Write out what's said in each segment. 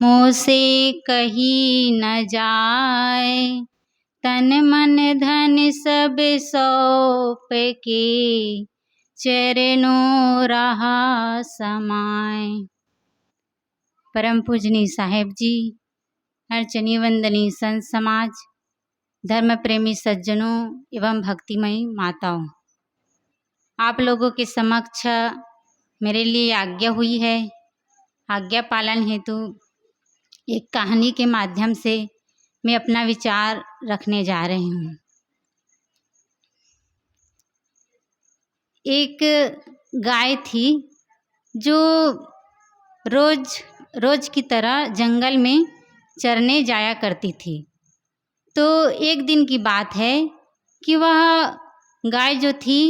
मोह से कहीं न जाए, तन मन धन सब सौंप के, चरणों रहा समाए। परम पूजनीय साहेब जी, अर्चनीय वंदनीय संत समाज, धर्म प्रेमी सज्जनों एवं भक्तिमयी माताओं, आप लोगों के समक्ष मेरे लिए आज्ञा हुई है। आज्ञा पालन हेतु एक कहानी के माध्यम से मैं अपना विचार रखने जा रही हूँ। एक गाय थी जो रोज की तरह जंगल में चरने जाया करती थी। तो एक दिन की बात है कि वह गाय जो थी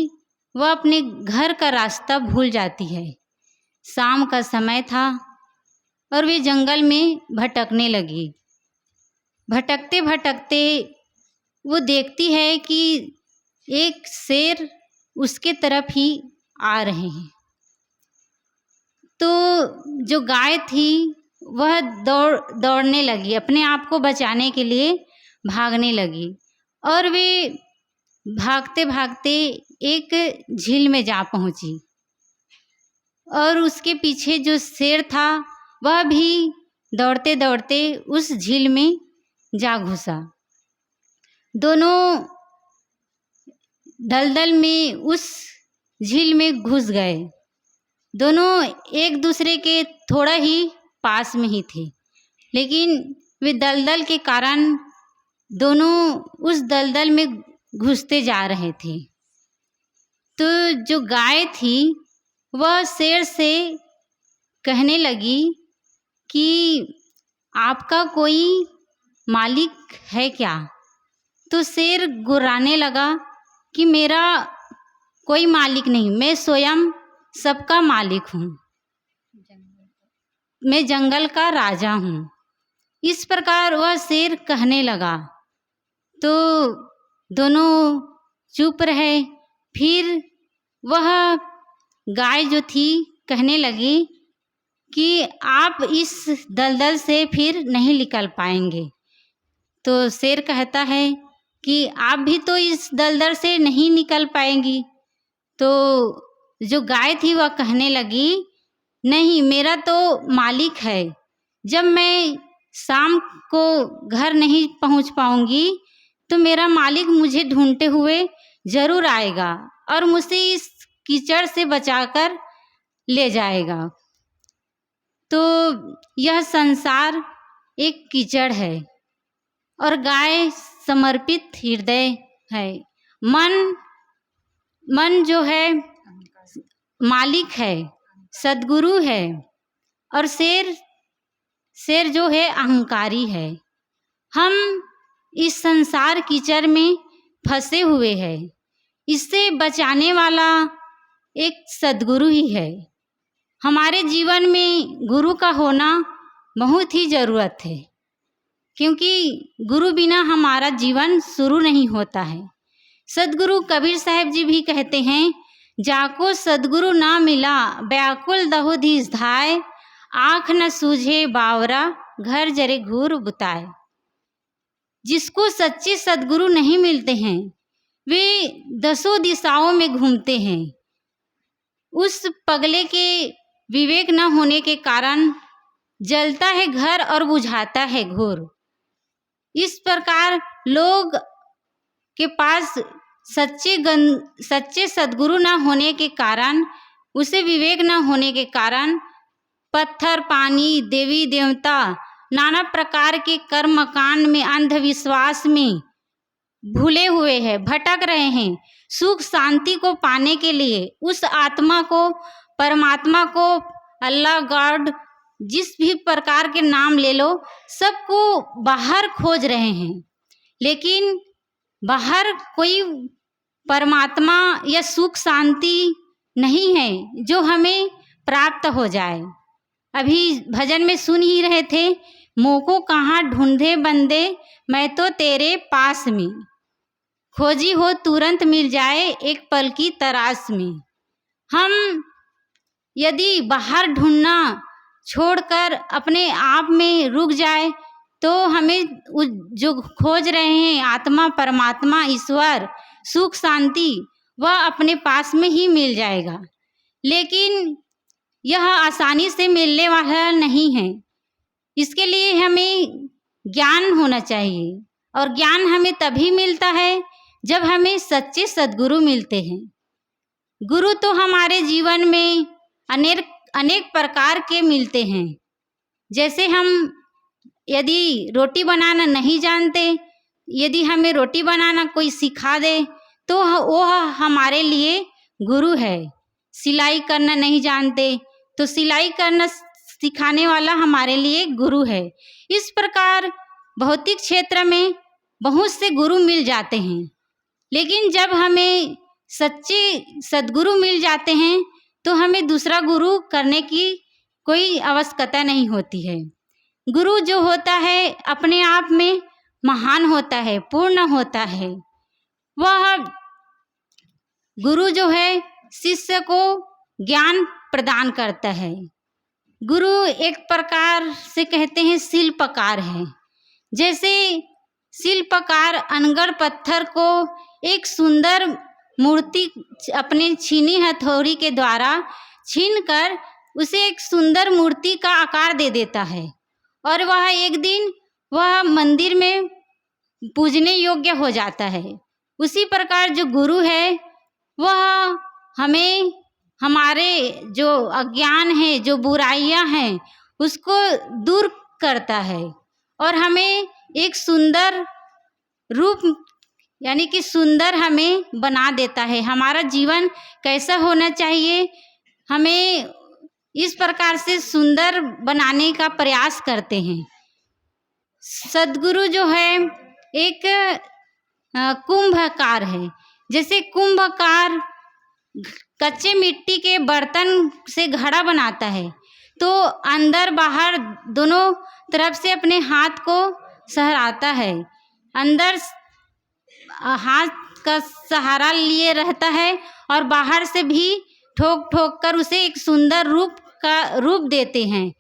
वह अपने घर का रास्ता भूल जाती है। शाम का समय था और वे जंगल में भटकने लगी। भटकते भटकते वो देखती है कि एक शेर उसके तरफ ही आ रहे हैं। तो जो गाय थी वह दौड़ने लगी, अपने आप को बचाने के लिए भागने लगी और वे भागते भागते एक झील में जा पहुंची और उसके पीछे जो शेर था वह भी दौड़ते दौड़ते उस झील में जा घुसा। दोनों दलदल में उस झील में घुस गए। दोनों एक दूसरे के थोड़ा ही पास में ही थे, लेकिन वे दलदल के कारण दोनों उस दलदल में घुसते जा रहे थे। तो जो गाय थी वह शेर से कहने लगी कि आपका कोई मालिक है क्या? तो शेर गुर्राने लगा कि मेरा कोई मालिक नहीं, मैं स्वयं सबका मालिक हूँ, मैं जंगल का राजा हूँ। इस प्रकार वह शेर कहने लगा। तो दोनों चुप रहे। फिर वह गाय जो थी कहने लगी कि आप इस दलदल से फिर नहीं निकल पाएंगे। तो शेर कहता है कि आप भी तो इस दलदल से नहीं निकल पाएंगी। तो जो गाय थी वह कहने लगी, नहीं, मेरा तो मालिक है। जब मैं शाम को घर नहीं पहुंच पाऊंगी तो मेरा मालिक मुझे ढूंढते हुए जरूर आएगा और मुझे इस कीचड़ से बचाकर ले जाएगा। तो यह संसार एक कीचड़ है और गाय समर्पित हृदय है। मन जो है मालिक है, सद्गुरु है, और शेर जो है अहंकारी है। हम इस संसार कीचड़ में फंसे हुए हैं। इससे बचाने वाला एक सद्गुरु ही है। हमारे जीवन में गुरु का होना बहुत ही ज़रूरत है, क्योंकि गुरु बिना हमारा जीवन शुरू नहीं होता है। सद्गुरु कबीर साहब जी भी कहते हैं, जाको सद्गुरु ना मिला व्याकुल दहु धीस धाय, आँख न सूझे बावरा घर जरे घूर बुताए। जिसको सच्चे सद्गुरु नहीं मिलते हैं वे दसों दिशाओं में घूमते हैं। उस पगले के विवेक न होने के कारण जलता है घर और बुझाता है घोर। इस प्रकार लोग के पास सच्चे सद्गुरु न होने के कारण, उसे विवेक न होने के कारण पत्थर, पानी, देवी देवता, नाना प्रकार के कर्म कांड में, अंधविश्वास में भूले हुए हैं, भटक रहे हैं। सुख शांति को पाने के लिए उस आत्मा को, परमात्मा को, अल्लाह, गॉड, जिस भी प्रकार के नाम ले लो, सबको बाहर खोज रहे हैं, लेकिन बाहर कोई परमात्मा या सुख शांति नहीं है जो हमें प्राप्त हो जाए। अभी भजन में सुन ही रहे थे, मोको कहाँ ढूंढे बंदे, मैं तो तेरे पास में, खोजी हो तुरंत मिल जाए एक पल की तराश में। हम यदि बाहर ढूंढना छोड़कर अपने आप में रुक जाए तो हमें जो खोज रहे हैं आत्मा, परमात्मा, ईश्वर, सुख, शांति, वह अपने पास में ही मिल जाएगा। लेकिन यह आसानी से मिलने वाला नहीं है। इसके लिए हमें ज्ञान होना चाहिए, और ज्ञान हमें तभी मिलता है जब हमें सच्चे सद्गुरु मिलते हैं। गुरु तो हमारे जीवन में अनेक प्रकार के मिलते हैं। जैसे हम यदि रोटी बनाना नहीं जानते, यदि हमें रोटी बनाना कोई सिखा दे तो वह हमारे लिए गुरु है। सिलाई करना नहीं जानते तो सिलाई करना सिखाने वाला हमारे लिए गुरु है। इस प्रकार भौतिक क्षेत्र में बहुत से गुरु मिल जाते हैं, लेकिन जब हमें सच्चे सद्गुरु मिल जाते हैं तो हमें दूसरा गुरु करने की कोई आवश्यकता नहीं होती है। गुरु जो होता है अपने आप में महान होता है, पूर्ण होता है। वह गुरु जो है शिष्य को ज्ञान प्रदान करता है। गुरु एक प्रकार से कहते हैं शिल्पकार है। जैसे शिल्पकार अनगढ़ पत्थर को एक सुंदर मूर्ति अपने छीनी हथौड़ी के द्वारा छीनकर उसे एक सुंदर मूर्ति का आकार दे देता है, और वह एक दिन वह मंदिर में पूजने योग्य हो जाता है। उसी प्रकार जो गुरु है वह हमें हमारे जो अज्ञान है, जो बुराइयां हैं, उसको दूर करता है और हमें एक सुंदर रूप यानी कि सुंदर हमें बना देता है। हमारा जीवन कैसा होना चाहिए, हमें इस प्रकार से सुंदर बनाने का प्रयास करते हैं। सद्गुरु जो है एक कुंभकार है। जैसे कुंभकार कच्चे मिट्टी के बर्तन से घड़ा बनाता है तो अंदर बाहर दोनों तरफ से अपने हाथ को सहराता है, अंदर हाथ का सहारा लिए रहता है और बाहर से भी ठोक ठोक कर उसे एक सुंदर रूप देते हैं।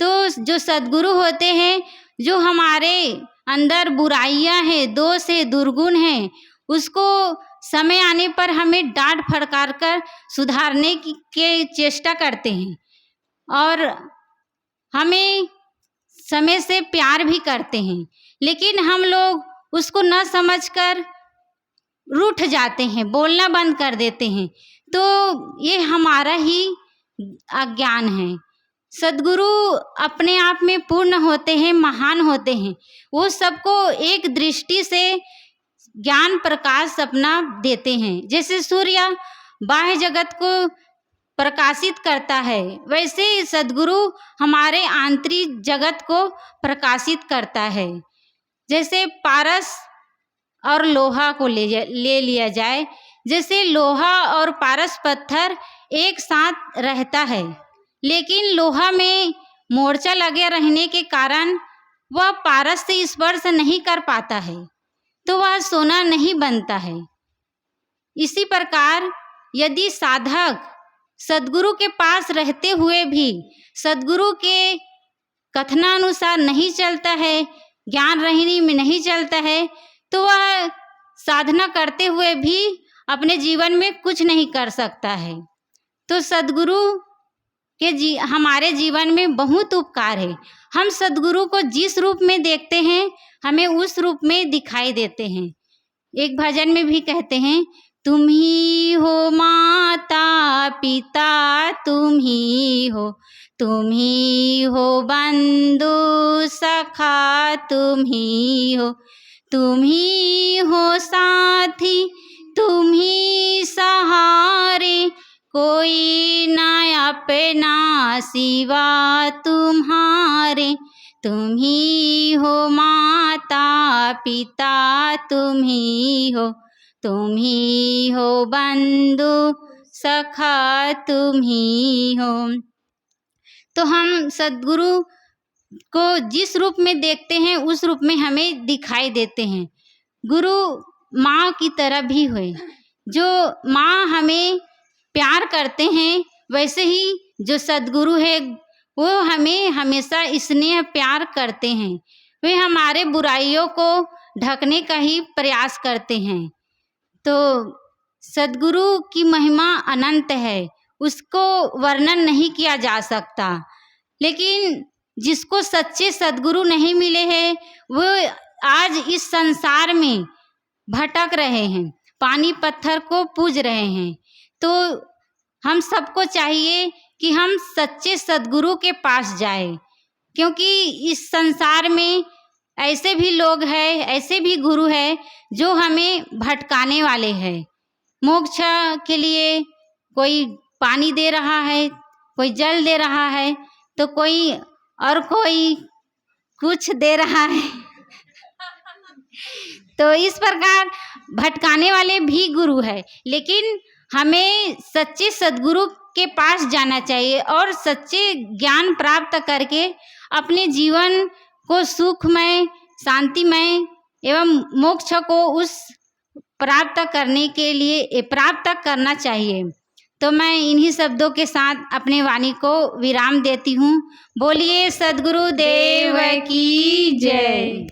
तो जो सद्गुरु होते हैं, जो हमारे अंदर बुराइयां हैं, दोष है, दुर्गुण है, उसको समय आने पर हमें डांट फटकार कर सुधारने की चेष्टा करते हैं और हमें समय से प्यार भी करते हैं। लेकिन हम लोग उसको न समझकर रूठ जाते हैं, बोलना बंद कर देते हैं। तो ये हमारा ही अज्ञान है। सद्गुरु अपने आप में पूर्ण होते हैं, महान होते हैं। वो सबको एक दृष्टि से ज्ञान प्रकाश अपना देते हैं। जैसे सूर्य बाह्य जगत को प्रकाशित करता है, वैसे सद्गुरु हमारे आंतरिक जगत को प्रकाशित करता है। जैसे पारस और लोहा को ले लिया जाए, जैसे लोहा और पारस पत्थर एक साथ रहता है, लेकिन लोहा में मोर्चा लगे रहने के कारण वह पारस से स्पर्श नहीं कर पाता है, तो वह सोना नहीं बनता है। इसी प्रकार यदि साधक सद्गुरु के पास रहते हुए भी सद्गुरु के कथनानुसार नहीं चलता है, ज्ञान रहनी में नहीं चलता है, तो वह साधना करते हुए भी अपने जीवन में कुछ नहीं कर सकता है। तो सद्गुरु के हमारे जीवन में बहुत उपकार है। हम सद्गुरु को जिस रूप में देखते हैं, हमें उस रूप में दिखाई देते हैं। एक भजन में भी कहते हैं, तुम ही हो माता पिता, तुम ही हो बंधु सखा, तुम ही हो साथी, तुम ही सहारे, कोई न अपना सिवा तुम्हारे। तुम ही हो माता पिता, तुम ही हो बंधु सखा, तुम ही हो। तो हम सद्गुरु को जिस रूप में देखते हैं उस रूप में हमें दिखाई देते हैं। गुरु माँ की तरह भी हुए। जो माँ हमें प्यार करते हैं, वैसे ही जो सद्गुरु है वो हमें हमेशा स्नेह प्यार करते हैं। वे हमारे बुराइयों को ढकने का ही प्रयास करते हैं। तो सद्गुरु की महिमा अनंत है, उसको वर्णन नहीं किया जा सकता। लेकिन जिसको सच्चे सद्गुरु नहीं मिले हैं, वो आज इस संसार में भटक रहे हैं, पानी पत्थर को पूज रहे हैं। तो हम सबको चाहिए कि हम सच्चे सद्गुरु के पास जाए, क्योंकि इस संसार में ऐसे भी लोग हैं, ऐसे भी गुरु हैं जो हमें भटकाने वाले हैं। मोक्ष के लिए कोई पानी दे रहा है, कोई जल दे रहा है, तो कोई कुछ दे रहा है। तो इस प्रकार भटकाने वाले भी गुरु है। लेकिन हमें सच्चे सद्गुरु के पास जाना चाहिए और सच्चे ज्ञान प्राप्त करके अपने जीवन को सुखमय, शांतिमय एवं मोक्ष को उस प्राप्त करना चाहिए। तो मैं इन्हीं शब्दों के साथ अपने वाणी को विराम देती हूँ। बोलिए सद्गुरु देव की जय।